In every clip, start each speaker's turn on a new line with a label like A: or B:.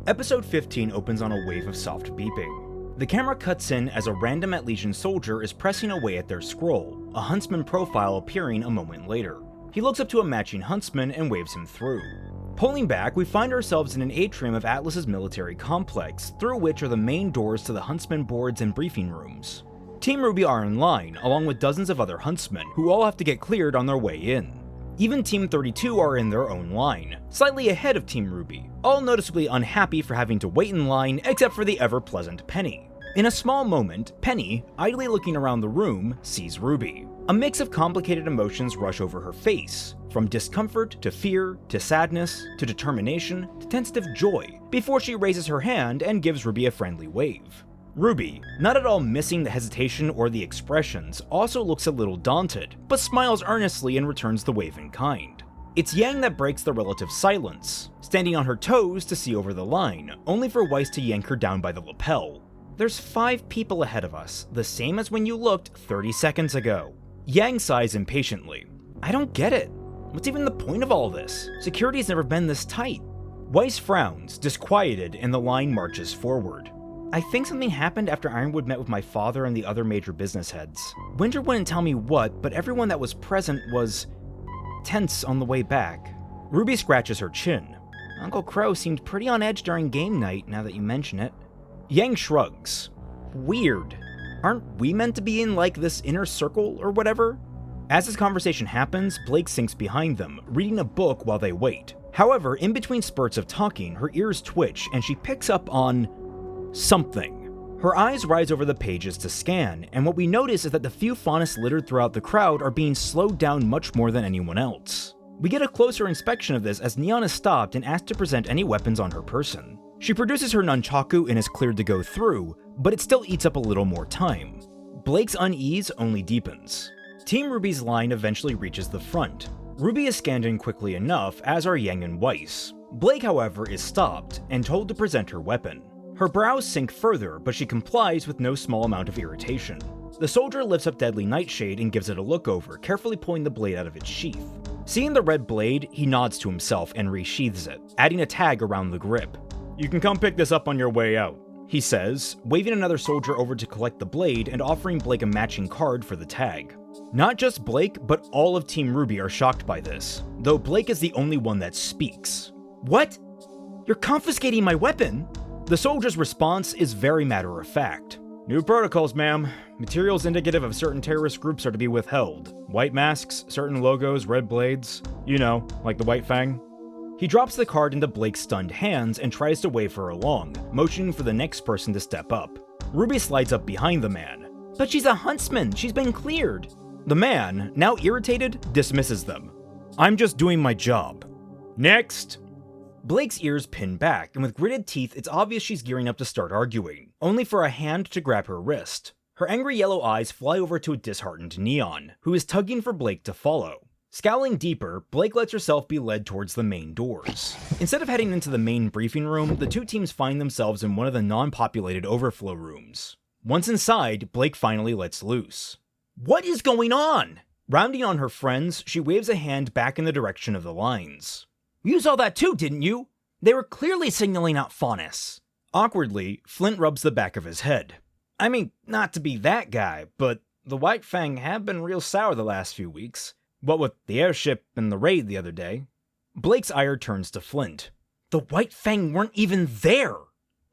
A: Episode 15 opens on a wave of soft beeping. The camera cuts in as a random Atlesian soldier is pressing away at their scroll, a huntsman profile appearing a moment later. He looks up to a matching huntsman and waves him through. Pulling back, we find ourselves in an atrium of Atlas's military complex, through which are the main doors to the huntsman boards and briefing rooms. Team RWBY are in line, along with dozens of other huntsmen, who all have to get cleared on their way in. Even Team 32 are in their own line, slightly ahead of Team RWBY, all noticeably unhappy for having to wait in line except for the ever-pleasant Penny. In a small moment, Penny, idly looking around the room, sees RWBY. A mix of complicated emotions rush over her face, from discomfort to fear to sadness to determination to tentative joy, before she raises her hand and gives RWBY a friendly wave. RWBY, not at all missing the hesitation or the expressions, also looks a little daunted, but smiles earnestly and returns the wave in kind. It's Yang that breaks the relative silence, standing on her toes to see over the line, only for Weiss to yank her down by the lapel. There's 5 people ahead of us, the same as when you looked 30 seconds ago. Yang sighs impatiently. I don't get it. What's even the point of all this? Security's never been this tight. Weiss frowns, disquieted, and the line marches forward. I think something happened after Ironwood met with my father and the other major business heads. Winter wouldn't tell me what, but everyone that was present was tense on the way back. RWBY scratches her chin. Uncle Crow seemed pretty on edge during game night, now that you mention it. Yang shrugs. Weird. Aren't we meant to be in, like, this inner circle or whatever? As this conversation happens, Blake sinks behind them, reading a book while they wait. However, in between spurts of talking, her ears twitch and she picks up on something. Her eyes rise over the pages to scan, and what we notice is that the few faunus littered throughout the crowd are being slowed down much more than anyone else. We get a closer inspection of this as Neon is stopped and asked to present any weapons on her person. She produces her nunchaku and is cleared to go through, but it still eats up a little more time. Blake's unease only deepens. Team RWBY's line eventually reaches the front. RWBY is scanned in quickly enough, as are Yang and Weiss. Blake, however, is stopped and told to present her weapon. Her brows sink further, but she complies with no small amount of irritation. The soldier lifts up Deadly Nightshade and gives it a look over, carefully pulling the blade out of its sheath. Seeing the red blade, he nods to himself and resheathes it, adding a tag around the grip. You can come pick this up on your way out, he says, waving another soldier over to collect the blade and offering Blake a matching card for the tag. Not just Blake, but all of Team RWBY are shocked by this, though Blake is the only one that speaks. What? You're confiscating my weapon? The soldier's response is very matter-of-fact. New protocols, ma'am. Materials indicative of certain terrorist groups are to be withheld. White masks, certain logos, red blades. You know, like the White Fang. He drops the card into Blake's stunned hands and tries to wave her along, motioning for the next person to step up. RWBY slides up behind the man. But she's a huntsman, she's been cleared. The man, now irritated, dismisses them. I'm just doing my job. Next! Blake's ears pin back, and with gritted teeth, it's obvious she's gearing up to start arguing, only for a hand to grab her wrist. Her angry yellow eyes fly over to a disheartened Neon, who is tugging for Blake to follow. Scowling deeper, Blake lets herself be led towards the main doors. Instead of heading into the main briefing room, the two teams find themselves in one of the non-populated overflow rooms. Once inside, Blake finally lets loose. What is going on? Rounding on her friends, she waves a hand back in the direction of the lines. You saw that too, didn't you? They were clearly signaling out faunus. Awkwardly, Flint rubs the back of his head. I mean, not to be that guy, but the White Fang have been real sour the last few weeks. What with the airship and the raid the other day. Blake's ire turns to Flint. The White Fang weren't even there!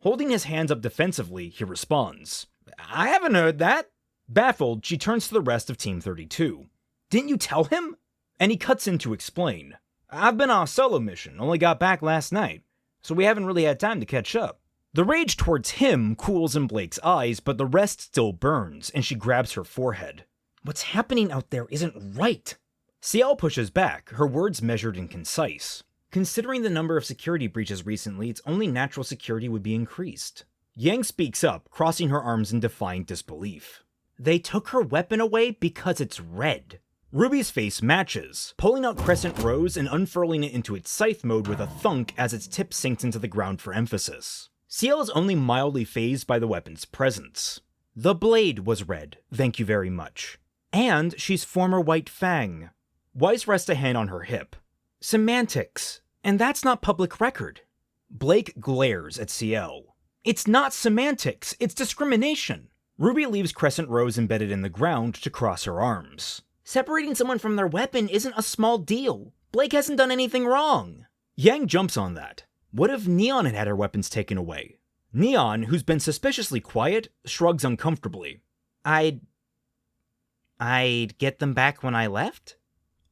A: Holding his hands up defensively, he responds. I haven't heard that. Baffled, she turns to the rest of Team 32. Didn't you tell him? And he cuts in to explain. I've been on a solo mission, only got back last night, so we haven't really had time to catch up. The rage towards him cools in Blake's eyes, but the rest still burns, and she grabs her forehead. What's happening out there isn't right. Ciel pushes back, her words measured and concise. Considering the number of security breaches recently, it's only natural security would be increased. Yang speaks up, crossing her arms in defiant disbelief. They took her weapon away because it's red. RWBY's face matches, pulling out Crescent Rose and unfurling it into its scythe mode with a thunk as its tip sinks into the ground for emphasis. Ciel is only mildly fazed by the weapon's presence. The blade was red, thank you very much. And she's former White Fang. Weiss rests a hand on her hip. Semantics. And that's not public record. Blake glares at CL. It's not semantics, it's discrimination. Ruby leaves crescent rows embedded in the ground to cross her arms. Separating someone from their weapon isn't a small deal. Blake hasn't done anything wrong. Yang jumps on that. What if Neon had her weapons taken away? Neon, who's been suspiciously quiet, shrugs uncomfortably. I'd get them back when I left?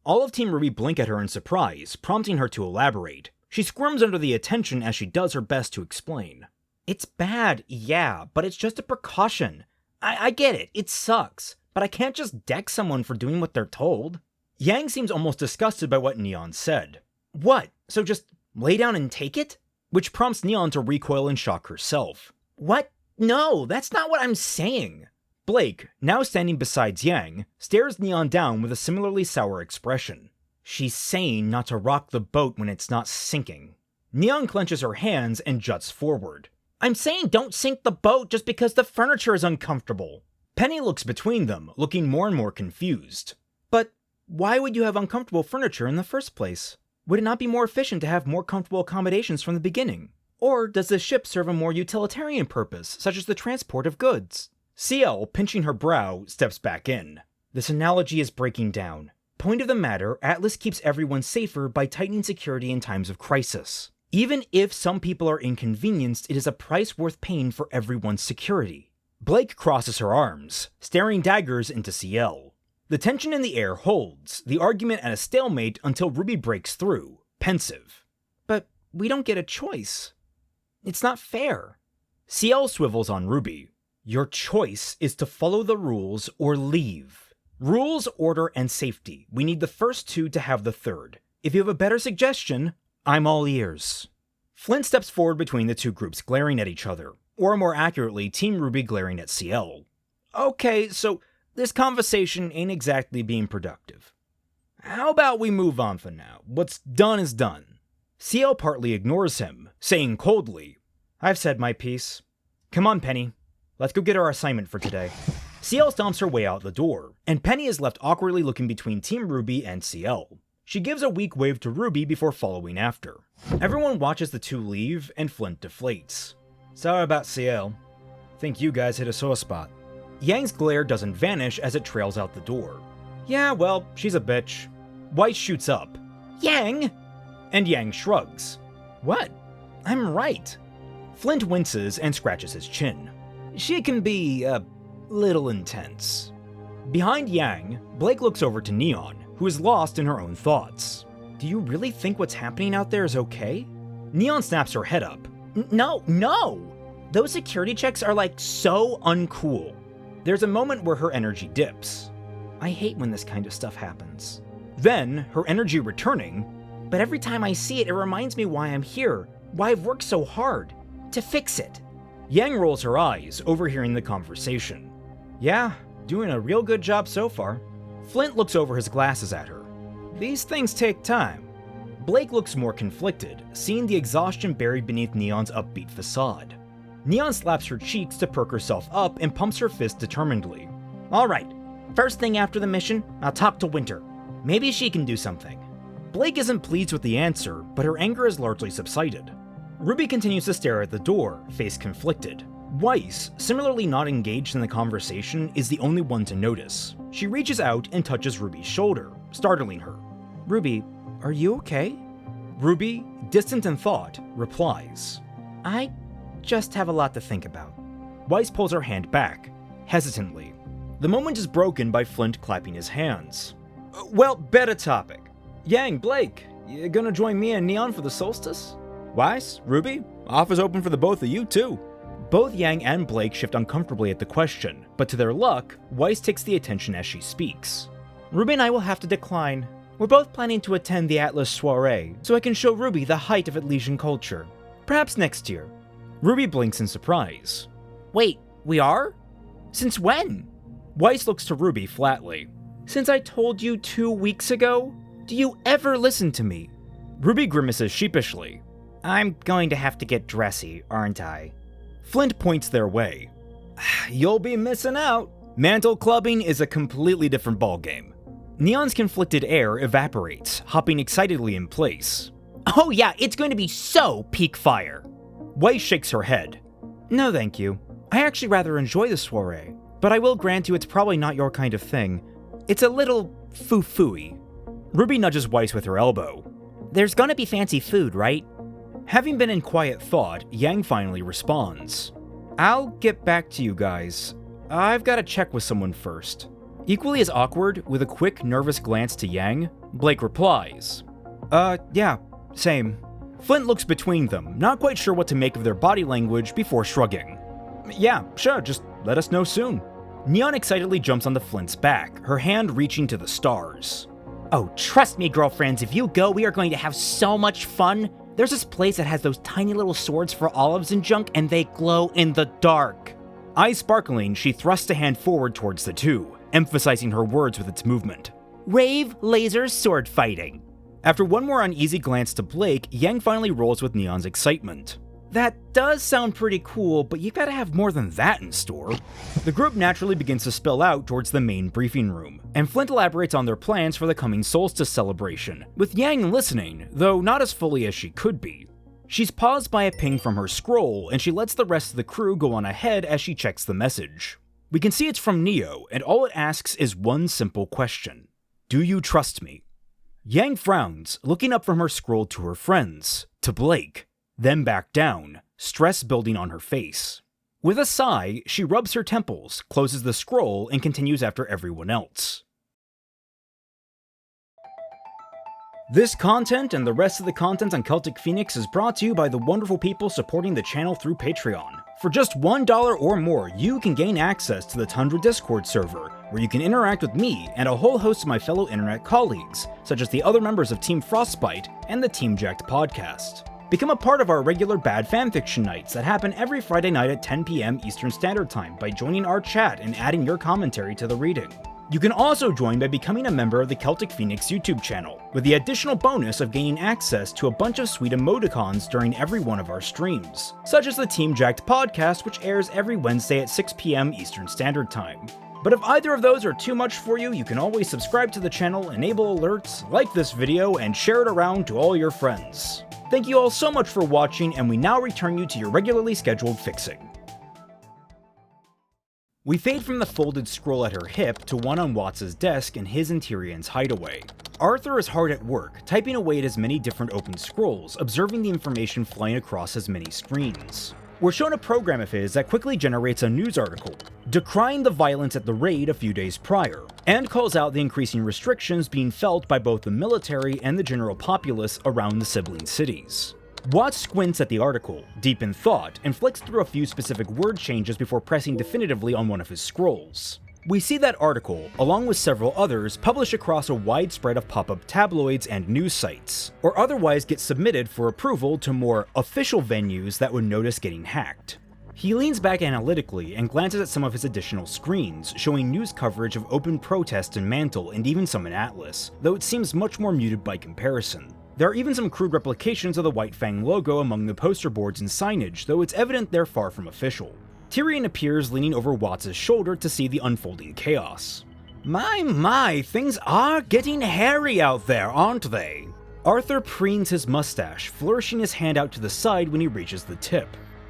A: All of Team RWBY blink at her in surprise, prompting her to elaborate. She squirms under the attention as she does her best to explain. It's bad, yeah, but it's just a precaution. I get it, it sucks, but I can't just deck someone for doing what they're told. Yang seems almost disgusted by what Neon said. What, so just lay down and take it? Which prompts Neon to recoil in shock herself. What? No, that's not what I'm saying. Blake, now standing beside Yang, stares Neon down with a similarly sour expression. She's saying not to rock the boat when it's not sinking. Neon clenches her hands and juts forward. I'm saying don't sink the boat just because the furniture is uncomfortable. Penny looks between them, looking more and more confused. But why would you have uncomfortable furniture in the first place? Would it not be more efficient to have more comfortable accommodations from the beginning? Or does the ship serve a more utilitarian purpose, such as the transport of goods? CL, pinching her brow, steps back in. This analogy is breaking down. Point of the matter, Atlas keeps everyone safer by tightening security in times of crisis. Even if some people are inconvenienced, it is a price worth paying for everyone's security. Blake crosses her arms, staring daggers into CL. The tension in the air holds, the argument at a stalemate until RWBY breaks through, pensive. But we don't get a choice. It's not fair. CL swivels on RWBY. Your choice is to follow the rules or leave. Rules, order, and safety. We need the first two to have the third. If you have a better suggestion, I'm all ears. Flint steps forward between the two groups glaring at each other, or more accurately, Team RWBY glaring at CL. Okay, so this conversation ain't exactly being productive. How about we move on for now? What's done is done. CL partly ignores him, saying coldly, I've said my piece. Come on, Penny. Let's go get our assignment for today. CL stomps her way out the door, and Penny is left awkwardly looking between Team RWBY and CL. She gives a weak wave to RWBY before following after. Everyone watches the two leave, and Flint deflates. Sorry about CL. Think you guys hit a sore spot. Yang's glare doesn't vanish as it trails out the door. Yeah, well, she's a bitch. Weiss shoots up. Yang! And Yang shrugs. What? I'm right. Flint winces and scratches his chin. She can be a little intense. Behind Yang, Blake looks over to Neon, who is lost in her own thoughts. Do you really think what's happening out there is okay? Neon snaps her head up. No! Those security checks are like so uncool. There's a moment where her energy dips. I hate when this kind of stuff happens. Then, her energy returning, but every time I see it, it reminds me why I'm here, why I've worked so hard, to fix it. Yang rolls her eyes, overhearing the conversation. Yeah, doing a real good job so far. Flint looks over his glasses at her. These things take time. Blake looks more conflicted, seeing the exhaustion buried beneath Neon's upbeat facade. Neon slaps her cheeks to perk herself up and pumps her fist determinedly. Alright, first thing after the mission, I'll talk to Winter. Maybe she can do something. Blake isn't pleased with the answer, but her anger has largely subsided. RWBY continues to stare at the door, face conflicted. Weiss, similarly not engaged in the conversation, is the only one to notice. She reaches out and touches RWBY's shoulder, startling her. RWBY, are you okay? RWBY, distant in thought, replies. I just have a lot to think about. Weiss pulls her hand back, hesitantly. The moment is broken by Flint clapping his hands. Well, better topic. Yang, Blake, you gonna join me and Neon for the solstice? Weiss, RWBY, offer's open for the both of you too. Both Yang and Blake shift uncomfortably at the question, but to their luck, Weiss takes the attention as she speaks. RWBY and I will have to decline. We're both planning to attend the Atlas soiree, so I can show RWBY the height of Atlesian culture. Perhaps next year. RWBY blinks in surprise. Wait, we are? Since when? Weiss looks to RWBY flatly. Since I told you 2 weeks ago? Do you ever listen to me? RWBY grimaces sheepishly. I'm going to have to get dressy, aren't I? Flint points their way. You'll be missing out. Mantle clubbing is a completely different ballgame. Neon's conflicted air evaporates, hopping excitedly in place. Oh yeah, it's going to be so peak fire. Weiss shakes her head. No thank you. I actually rather enjoy the soiree, but I will grant you it's probably not your kind of thing. It's a little foo-fooey. Ruby nudges Weiss with her elbow. There's gonna be fancy food, right? Having been in quiet thought, Yang finally responds. I'll get back to you guys. I've gotta check with someone first. Equally as awkward, with a quick, nervous glance to Yang, Blake replies. Yeah, same. Flint looks between them, not quite sure what to make of their body language before shrugging. Yeah, sure, just let us know soon. Neon excitedly jumps onto Flint's back, her hand reaching to the stars. Oh, trust me, girlfriends, if you go, we are going to have so much fun. There's this place that has those tiny little swords for olives and junk, and they glow in the dark. Eyes sparkling, she thrusts a hand forward towards the two, emphasizing her words with its movement. Rave laser sword fighting. After one more uneasy glance to Blake, Yang finally rolls with Neon's excitement. That does sound pretty cool, but you gotta have more than that in store. The group naturally begins to spill out towards the main briefing room, and Flint elaborates on their plans for the coming solstice celebration, with Yang listening, though not as fully as she could be. She's paused by a ping from her scroll, and she lets the rest of the crew go on ahead as she checks the message. We can see it's from Neo, and all it asks is one simple question. Do you trust me? Yang frowns, looking up from her scroll to her friends, to Blake, then back down, stress building on her face. With a sigh, she rubs her temples, closes the scroll, and continues after everyone else. This content and the rest of the content on Celtic Phoenix is brought to you by the wonderful people supporting the channel through Patreon. For just $1 or more, you can gain access to the Tundra Discord server, where you can interact with me and a whole host of my fellow internet colleagues, such as the other members of Team Frostbite and the Team Jacked podcast. Become a part of our regular bad fanfiction nights that happen every Friday night at 10 p.m. Eastern Standard Time by joining our chat and adding your commentary to the reading. You can also join by becoming a member of the Celtic Phoenix YouTube channel, with the additional bonus of gaining access to a bunch of sweet emoticons during every one of our streams, such as the Team Jacked podcast, which airs every Wednesday at 6 p.m. Eastern Standard Time. But if either of those are too much for you, you can always subscribe to the channel, enable alerts, like this video, and share it around to all your friends. Thank you all so much for watching, and we now return you to your regularly scheduled fixing. We fade from the folded scroll at her hip to one on Watts' desk in his and Tyrion's hideaway. Arthur is hard at work, typing away at as many different open scrolls, observing the information flying across as many screens. We're shown a program of his that quickly generates a news article, decrying the violence at the raid a few days prior, and calls out the increasing restrictions being felt by both the military and the general populace around the sibling cities. Watts squints at the article, deep in thought, and flicks through a few specific word changes before pressing definitively on one of his scrolls. We see that article, along with several others, published across a wide spread of pop-up tabloids and news sites, or otherwise get submitted for approval to more official venues that would notice getting hacked. He leans back analytically and glances at some of his additional screens, showing news coverage of open protest in Mantle and even some in Atlas, though it seems much more muted by comparison. There are even some crude replications of the White Fang logo among the poster boards and signage, though it's evident they're far from official. Tyrion appears leaning over Watts' shoulder to see the unfolding chaos. My, things are getting hairy out there, aren't they? Arthur preens his mustache, flourishing his hand out to the side when he reaches the tip.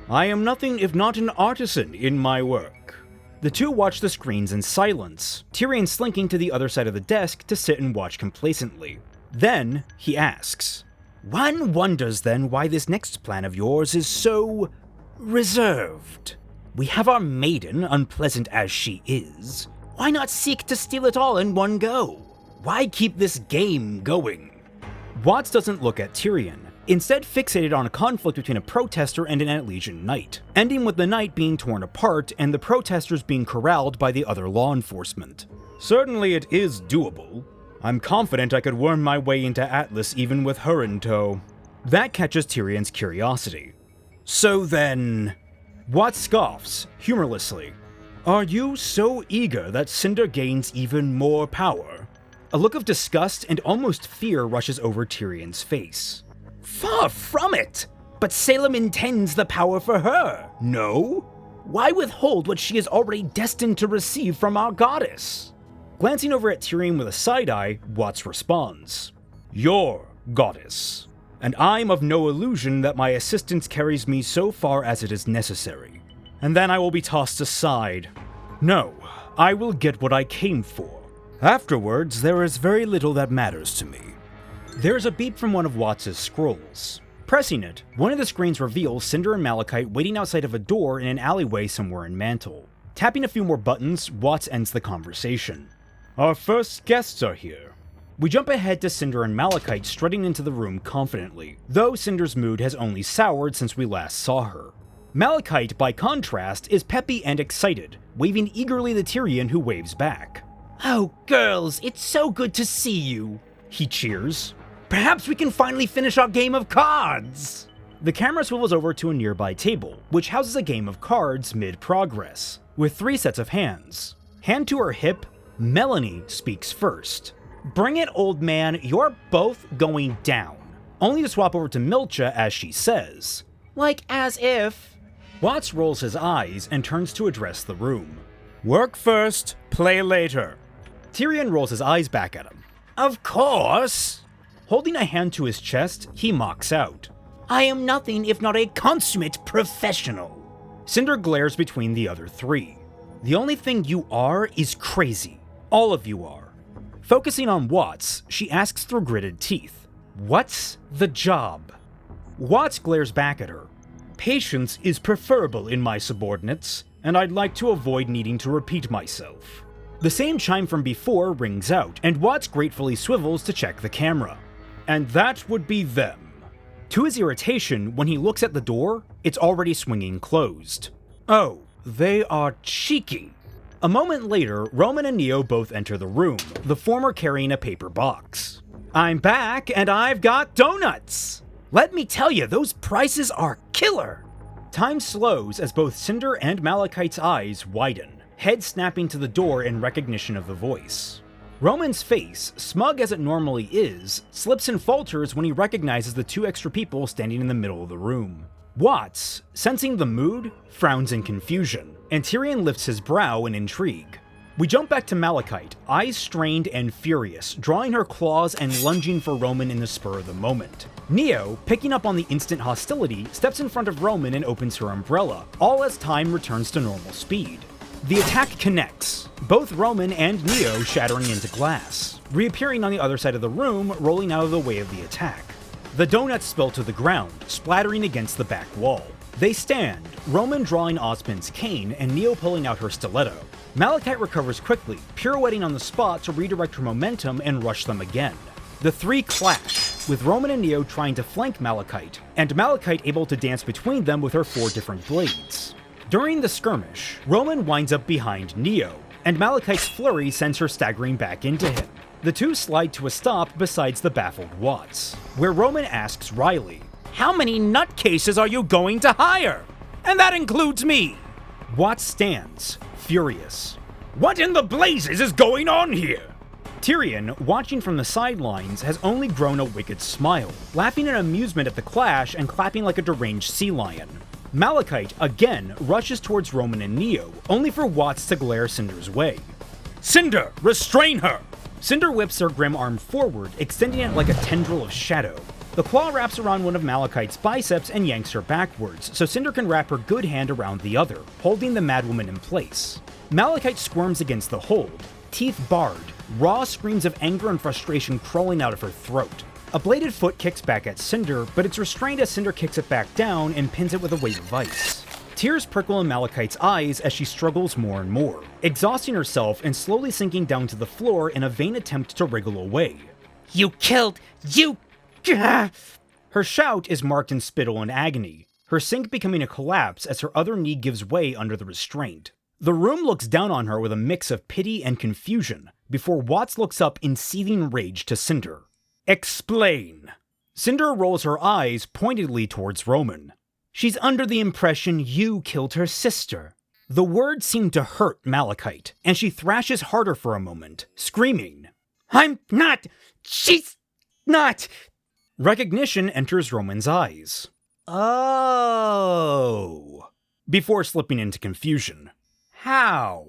A: I am nothing if not an artisan in my work. The two watch the screens in silence, Tyrion slinking to the other side of the desk to sit and watch complacently. Then, he asks, One wonders then why this next plan of yours is so reserved. We have our maiden, unpleasant as she is. Why not seek to steal it all in one go? Why keep this game going? Watts doesn't look at Tyrion, instead fixated on a conflict between a protester and an Atlesian knight, ending with the knight being torn apart and the protesters being corralled by the other law enforcement. Certainly it is doable. I'm confident I could worm my way into Atlas even with her in tow. That catches Tyrion's curiosity. So then... Watts scoffs, humorlessly. Are you so eager that Cinder gains even more power? A look of disgust and almost fear rushes over Tyrion's face. Far from it! But Salem intends the power for her, no? Why withhold what she is already destined to receive from our goddess? Glancing over at Tyrion with a side-eye, Watts responds. Your goddess. and I'm of no illusion that my assistance carries me so far as it is necessary. And then I will be tossed aside. No, I will get what I came for. Afterwards, there is very little that matters to me. There's a beep from one of Watts' scrolls. Pressing it, one of the screens reveals Cinder and Malachite waiting outside of a door in an alleyway somewhere in Mantle. Tapping a few more buttons, Watts ends the conversation. Our first guests are here. We jump ahead to Cinder and Malachite strutting into the room confidently, though Cinder's mood has only soured since we last saw her. Malachite, by contrast, is peppy and excited, waving eagerly to Tyrion, who waves back.
B: Oh, girls, it's so good to see you,
A: he cheers.
B: Perhaps we can finally finish our game of cards!
A: The camera swivels over to a nearby table, which houses a game of cards mid-progress, with 3 sets of hands. Hand to her hip, Melanie speaks first. Bring it, old man, you're both going down. Only to swap over to Milcha as she says,
B: like as if...
A: Watts rolls his eyes and turns to address the room. Work first, play later. Tyrion rolls his eyes back at him.
B: Of course!
A: Holding a hand to his chest, he mocks out.
B: I am nothing if not a consummate professional.
A: Cinder glares between the other 3. The only thing you are is crazy. All of you are. Focusing on Watts, she asks through gritted teeth, what's the job? Watts glares back at her. Patience is preferable in my subordinates, and I'd like to avoid needing to repeat myself. The same chime from before rings out, and Watts gratefully swivels to check the camera. And that would be them. To his irritation, when he looks at the door, it's already swinging closed. Oh, they are cheeky. A moment later, Roman and Neo both enter the room, the former carrying a paper box. I'm back, and I've got donuts!
B: Let me tell you, those prices are killer!
A: Time slows as both Cinder and Malachite's eyes widen, head snapping to the door in recognition of the voice. Roman's face, smug as it normally is, slips and falters when he recognizes the 2 extra people standing in the middle of the room. Watts, sensing the mood, frowns in confusion, and Tyrion lifts his brow in intrigue. We jump back to Malachite, eyes strained and furious, drawing her claws and lunging for Roman in the spur of the moment. Neo, picking up on the instant hostility, steps in front of Roman and opens her umbrella, all as time returns to normal speed. The attack connects, both Roman and Neo shattering into glass, reappearing on the other side of the room, rolling out of the way of the attack. The donuts spill to the ground, splattering against the back wall. They stand, Roman drawing Osmond's cane and Neo pulling out her stiletto. Malachite recovers quickly, pirouetting on the spot to redirect her momentum and rush them again. The 3 clash, with Roman and Neo trying to flank Malachite, and Malachite able to dance between them with her 4 different blades. During the skirmish, Roman winds up behind Neo, and Malachite's flurry sends her staggering back into him. The 2 slide to a stop besides the baffled Watts, where Roman asks Riley,
B: how many nutcases are you going to hire? And that includes me!
A: Watts stands, furious.
B: What in the blazes is going on here?
A: Tyrion, watching from the sidelines, has only grown a wicked smile, laughing in amusement at the clash and clapping like a deranged sea lion. Malachite, again, rushes towards Roman and Neo, only for Watts to glare Cinder's way.
B: Cinder, restrain her!
A: Cinder whips her grim arm forward, extending it like a tendril of shadow. The claw wraps around one of Malachite's biceps and yanks her backwards, so Cinder can wrap her good hand around the other, holding the madwoman in place. Malachite squirms against the hold, teeth bared, raw screams of anger and frustration crawling out of her throat. A bladed foot kicks back at Cinder, but it's restrained as Cinder kicks it back down and pins it with a wave of ice. Tears prickle in Malachite's eyes as she struggles more and more, exhausting herself and slowly sinking down to the floor in a vain attempt to wriggle away.
B: You killed...
A: Her shout is marked in spittle and agony, her sink becoming a collapse as her other knee gives way under the restraint. The room looks down on her with a mix of pity and confusion, before Watts looks up in seething rage to Cinder. Explain! Cinder rolls her eyes pointedly towards Roman. She's under the impression you killed her sister. The words seem to hurt Malachite, and she thrashes harder for a moment, screaming, I'm not! She's not! Recognition enters Roman's eyes. Oh. Before slipping into confusion. How?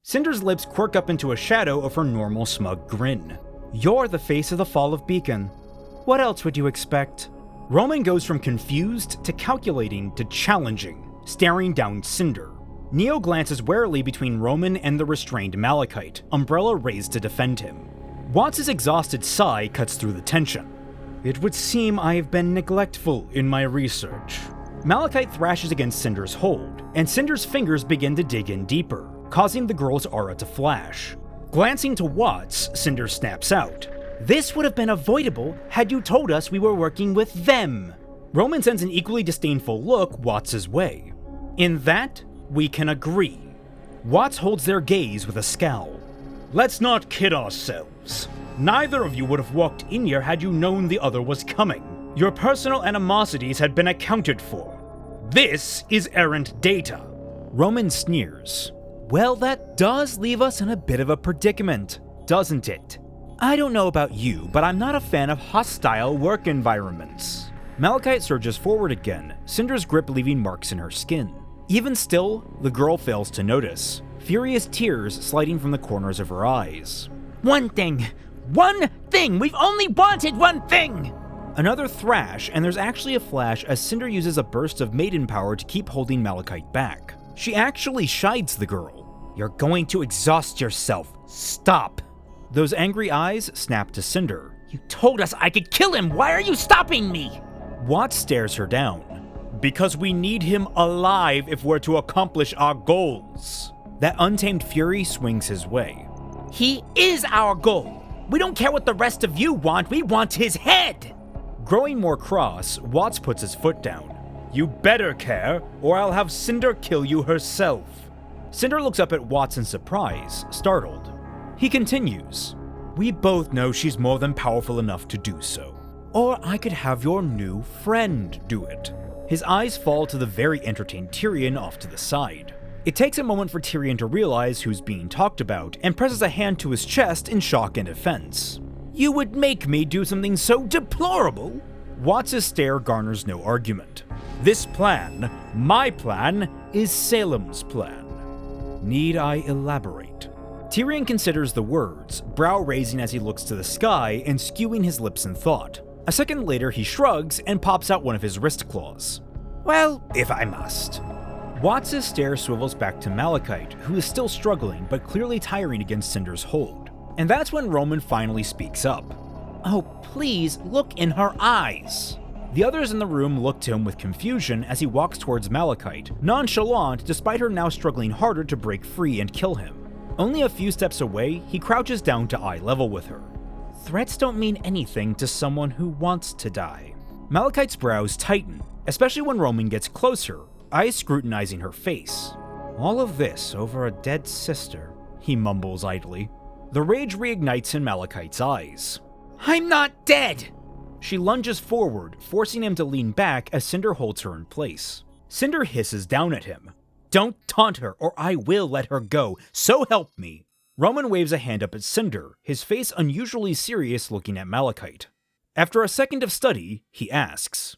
A: Cinder's lips quirk up into a shadow of her normal smug grin. You're the face of the fall of Beacon. What else would you expect? Roman goes from confused to calculating to challenging, staring down Cinder. Neo glances warily between Roman and the restrained Malachite, umbrella raised to defend him. Watts' exhausted sigh cuts through the tension. It would seem I have been neglectful in my research. Malachite thrashes against Cinder's hold, and Cinder's fingers begin to dig in deeper, causing the girl's aura to flash. Glancing to Watts, Cinder snaps out. This would have been avoidable had you told us we were working with them. Roman sends an equally disdainful look Watts' way. In that, we can agree. Watts holds their gaze with a scowl. Let's not kid ourselves. Neither of you would have walked in here had you known the other was coming. Your personal animosities had been accounted for. This is errant data. Roman sneers. Well, that does leave us in a bit of a predicament, doesn't it? I don't know about you, but I'm not a fan of hostile work environments. Malachite surges forward again, Cinder's grip leaving marks in her skin. Even still, the girl fails to notice, furious tears sliding from the corners of her eyes. One thing! We've only wanted one thing! Another thrash, and there's actually a flash as Cinder uses a burst of maiden power to keep holding Malachite back. She actually shides the girl. You're going to exhaust yourself. Stop! Those angry eyes snap to Cinder. You told us I could kill him! Why are you stopping me? Watts stares her down. Because we need him alive if we're to accomplish our goals. That untamed fury swings his way. He is our goal! We don't care what the rest of you want, we want his head! Growing more cross, Watts puts his foot down. You better care, or I'll have Cinder kill you herself. Cinder looks up at Watts in surprise, startled. He continues. We both know she's more than powerful enough to do so. Or I could have your new friend do it. His eyes fall to the very entertained Tyrion off to the side. It takes a moment for Tyrion to realize who's being talked about and presses a hand to his chest in shock and offense. You would make me do something so deplorable? Watts' stare garners no argument. This plan, my plan, is Salem's plan. Need I elaborate? Tyrion considers the words, brow raising as he looks to the sky and skewing his lips in thought. A second later, he shrugs and pops out one of his wrist claws. Well, if I must. Watts' stare swivels back to Malachite, who is still struggling but clearly tiring against Cinder's hold. And that's when Roman finally speaks up. Oh, please look in her eyes. The others in the room look to him with confusion as he walks towards Malachite, nonchalant despite her now struggling harder to break free and kill him. Only a few steps away, he crouches down to eye level with her. Threats don't mean anything to someone who wants to die. Malachite's brows tighten, especially when Roman gets closer, eyes scrutinizing her face. All of this over a dead sister, he mumbles idly. The rage reignites in Malachite's eyes. I'm not dead! She lunges forward, forcing him to lean back as Cinder holds her in place. Cinder hisses down at him. Don't taunt her, or I will let her go, so help me. Roman waves a hand up at Cinder, his face unusually serious looking at Malachite. After a second of study, he asks,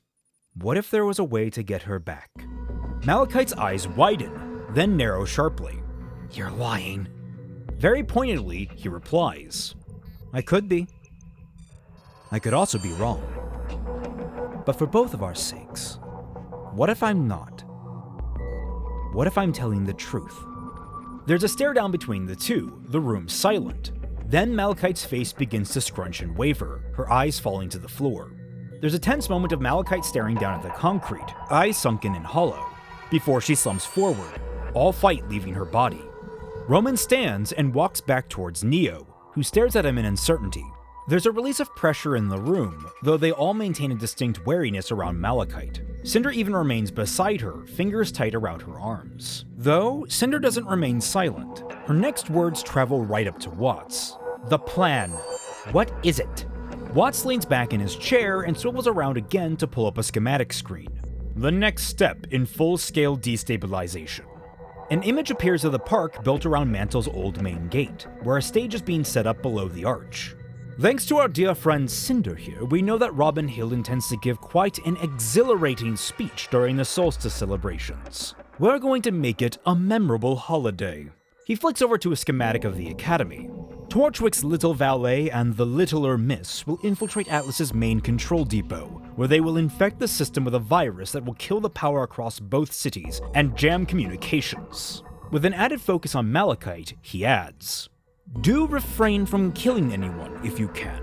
A: what if there was a way to get her back? Malachite's eyes widen, then narrow sharply. You're lying. Very pointedly, he replies, I could be. I could also be wrong. But for both of our sakes, what if I'm not? What if I'm telling the truth? There's a stare down between the two, the room silent. Then Malachite's face begins to scrunch and waver, her eyes falling to the floor. There's a tense moment of Malachite staring down at the concrete, eyes sunken and hollow, before she slumps forward, all fight leaving her body. Roman stands and walks back towards Neo, who stares at him in uncertainty. There's a release of pressure in the room, though they all maintain a distinct wariness around Malachite. Cinder even remains beside her, fingers tight around her arms. Though, Cinder doesn't remain silent. Her next words travel right up to Watts. The plan. What is it? Watts leans back in his chair and swivels around again to pull up a schematic screen. The next step in full-scale destabilization. An image appears of the park built around Mantle's old main gate, where a stage is being set up below the arch. Thanks to our dear friend Cinder here, we know that Robin Hill intends to give quite an exhilarating speech during the solstice celebrations. We're going to make it a memorable holiday. He flicks over to a schematic of the academy. Torchwick's little valet and the littler Miss will infiltrate Atlas's main control depot, where they will infect the system with a virus that will kill the power across both cities and jam communications. With an added focus on Malachite, he adds, "Do refrain from killing anyone if you can.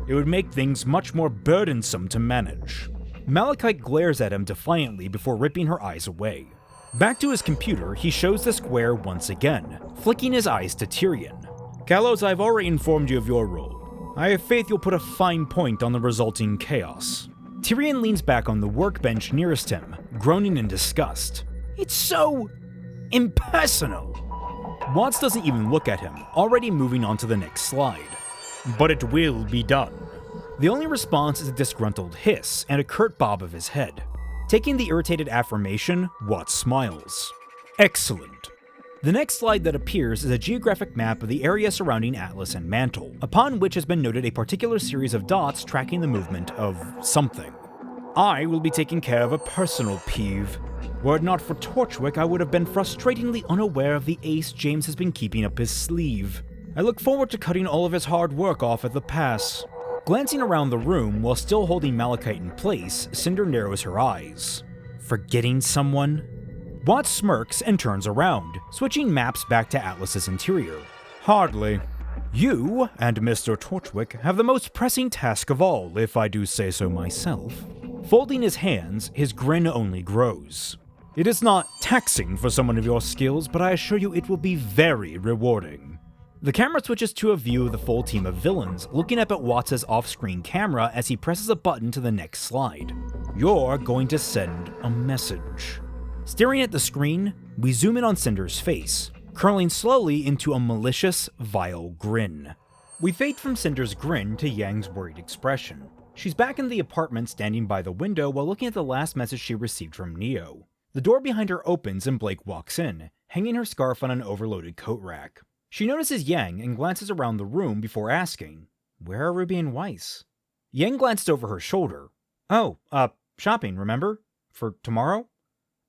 A: It would make things much more burdensome to manage." Malachite glares at him defiantly before ripping her eyes away. Back to his computer, he shows the square once again, flicking his eyes to Tyrion. "Kalos, I've already informed you of your role. I have faith you'll put a fine point on the resulting chaos." Tyrion leans back on the workbench nearest him, groaning in disgust. "It's so impersonal." Watts doesn't even look at him, already moving on to the next slide. "But it will be done." The only response is a disgruntled hiss and a curt bob of his head. Taking the irritated affirmation, Watts smiles. "Excellent." The next slide that appears is a geographic map of the area surrounding Atlas and Mantle, upon which has been noted a particular series of dots tracking the movement of something. "I will be taking care of a personal peeve. Were it not for Torchwick, I would have been frustratingly unaware of the ace James has been keeping up his sleeve. I look forward to cutting all of his hard work off at the pass." Glancing around the room while still holding Malachite in place, Cinder narrows her eyes. "Forgetting someone?" Watts smirks and turns around, switching maps back to Atlas's interior. "Hardly. You and Mr. Torchwick have the most pressing task of all, if I do say so myself." Folding his hands, his grin only grows. "It is not taxing for someone of your skills, but I assure you it will be very rewarding." The camera switches to a view of the full team of villains, looking up at Watts' off-screen camera as he presses a button to the next slide. "You're going to send a message." Staring at the screen, we zoom in on Cinder's face, curling slowly into a malicious, vile grin. We fade from Cinder's grin to Yang's worried expression. She's back in the apartment standing by the window while looking at the last message she received from Neo. The door behind her opens and Blake walks in, hanging her scarf on an overloaded coat rack. She notices Yang and glances around the room before asking, "Where are Ruby and Weiss?" Yang glanced over her shoulder. "Oh, shopping, remember? For tomorrow?"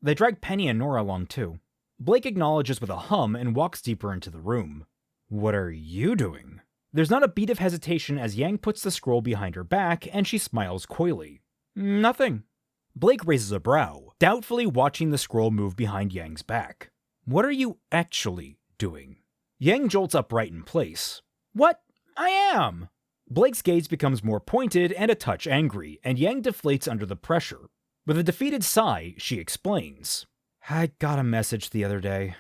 A: They drag Penny and Nora along too. Blake acknowledges with a hum and walks deeper into the room. "What are you doing?" There's not a beat of hesitation as Yang puts the scroll behind her back and she smiles coyly. "Nothing." Blake raises a brow, doubtfully watching the scroll move behind Yang's back. "What are you actually doing?" Yang jolts upright in place. "What? I am!" Blake's gaze becomes more pointed and a touch angry, and Yang deflates under the pressure. With a defeated sigh, she explains, "I got a message the other day."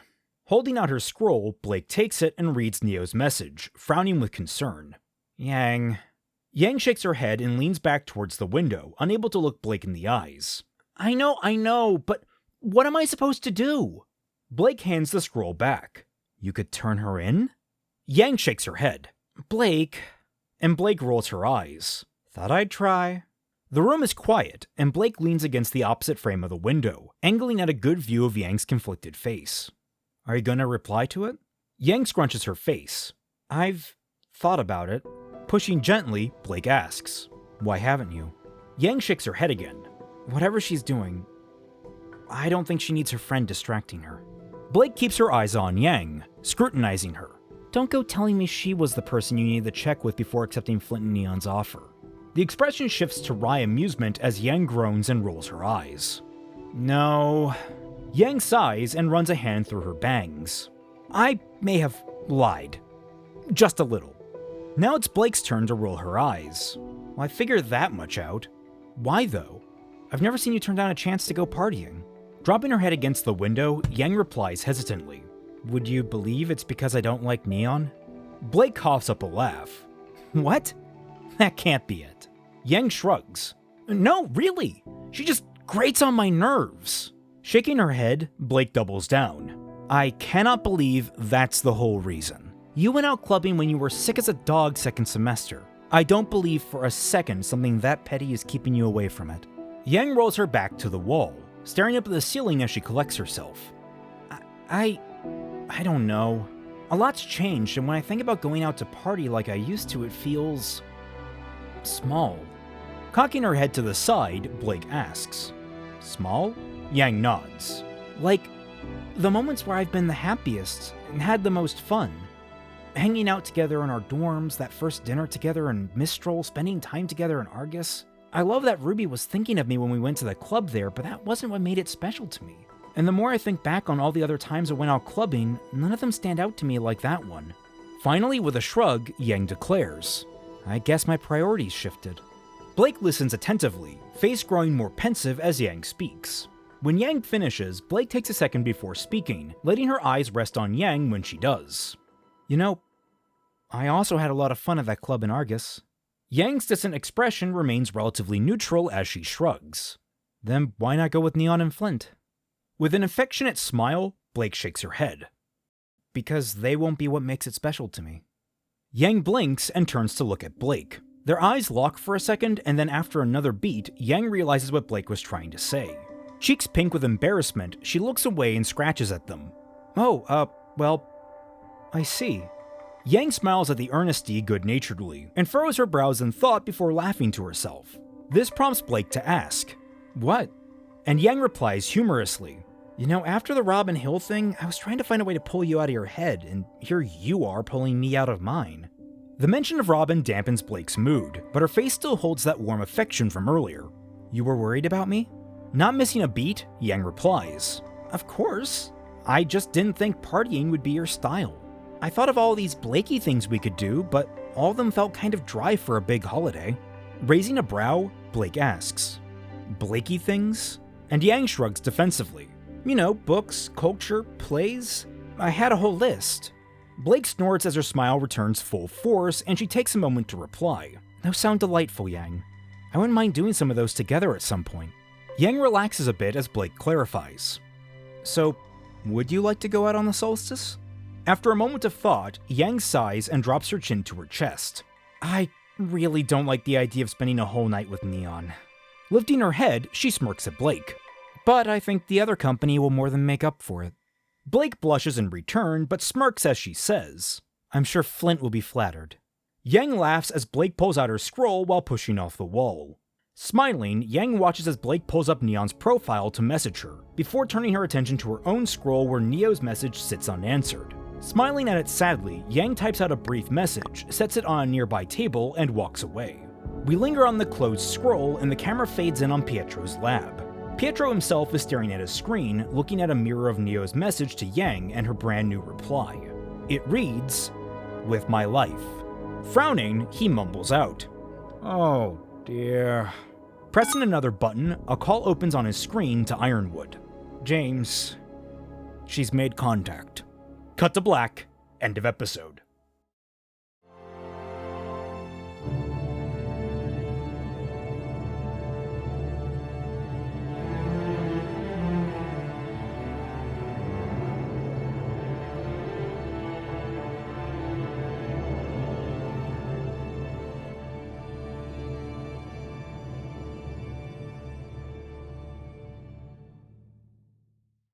A: Holding out her scroll, Blake takes it and reads Neo's message, frowning with concern. "Yang." Yang shakes her head and leans back towards the window, unable to look Blake in the eyes. I know, but what am I supposed to do?" Blake hands the scroll back. "You could turn her in?" Yang shakes her head. "Blake." And Blake rolls her eyes. "Thought I'd try." The room is quiet, and Blake leans against the opposite frame of the window, angling at a good view of Yang's conflicted face. "Are you gonna reply to it?" Yang scrunches her face. "I've thought about it." Pushing gently, Blake asks, "Why haven't you?" Yang shakes her head again. "Whatever she's doing, I don't think she needs her friend distracting her." Blake keeps her eyes on Yang, scrutinizing her. "Don't go telling me she was the person you needed to check with before accepting Flint and Neon's offer." The expression shifts to wry amusement as Yang groans and rolls her eyes. "No." Yang sighs and runs a hand through her bangs. "I may have lied. Just a little." Now it's Blake's turn to roll her eyes. "Well, I figured that much out. Why though? I've never seen you turn down a chance to go partying." Dropping her head against the window, Yang replies hesitantly, "Would you believe it's because I don't like Neon?" Blake coughs up a laugh. "What? That can't be it." Yang shrugs. "No, really. She just grates on my nerves." Shaking her head, Blake doubles down. "I cannot believe that's the whole reason. You went out clubbing when you were sick as a dog second semester. I don't believe for a second something that petty is keeping you away from it." Yang rolls her back to the wall, staring up at the ceiling as she collects herself. I don't know. A lot's changed, and when I think about going out to party like I used to, it feels small." Cocking her head to the side, Blake asks, "Small?" Yang nods. "Like, the moments where I've been the happiest and had the most fun. hanging out together in our dorms, that first dinner together in Mistral, spending time together in Argus. I love that RWBY was thinking of me when we went to the club there, but that wasn't what made it special to me. And the more I think back on all the other times I went out clubbing, none of them stand out to me like that one. Finally, with a shrug, Yang declares, I guess my priorities shifted. Blake listens attentively, face growing more pensive as Yang speaks. When Yang finishes, Blake takes a second before speaking, letting her eyes rest on Yang when she does. You know, I also had a lot of fun at that club in Argus. Yang's distant expression remains relatively neutral as she shrugs. Then why not go with Neon and Flint? With an affectionate smile, Blake shakes her head. Because they won't be what makes it special to me. Yang blinks and turns to look at Blake. Their eyes lock for a second, and then after another beat, Yang realizes what Blake was trying to say. Cheeks pink with embarrassment, she looks away and scratches at them. Well, I see. Yang smiles at the earnesty good-naturedly, and furrows her brows in thought before laughing to herself. This prompts Blake to ask, What? And Yang replies humorously, You know, after the Robin Hill thing, I was trying to find a way to pull you out of your head, and here you are pulling me out of mine. The mention of Robin dampens Blake's mood, but her face still holds that warm affection from earlier. You were worried about me? Not missing a beat, Yang replies, Of course. I just didn't think partying would be your style. I thought of all these Blakey things we could do, but all of them felt kind of dry for a big holiday. Raising a brow, Blake asks, Blakey things? And Yang shrugs defensively. You know, books, culture, plays. I had a whole list. Blake snorts as her smile returns full force, and she takes a moment to reply. Those sound delightful, Yang. I wouldn't mind doing some of those together at some point. Yang relaxes a bit as Blake clarifies. So, would you like to go out on the solstice? After a moment of thought, Yang sighs and drops her chin to her chest. I really don't like the idea of spending a whole night with Neon. Lifting her head, she smirks at Blake. But I think the other company will more than make up for it. Blake blushes in return, but smirks as she says, I'm sure Flint will be flattered. Yang laughs as Blake pulls out her scroll while pushing off the wall. Smiling, Yang watches as Blake pulls up Neon's profile to message her, before turning her attention to her own scroll where Neo's message sits unanswered. Smiling at it sadly, Yang types out a brief message, sets it on a nearby table, and walks away. We linger on the closed scroll, and the camera fades in on Pietro's lab. Pietro himself is staring at his screen, looking at a mirror of Neo's message to Yang and her brand new reply. It reads, With my life. Frowning, he mumbles out, Oh dear. Pressing another button, a call opens on his screen to Ironwood. James. She's made contact. Cut to black. End of episode.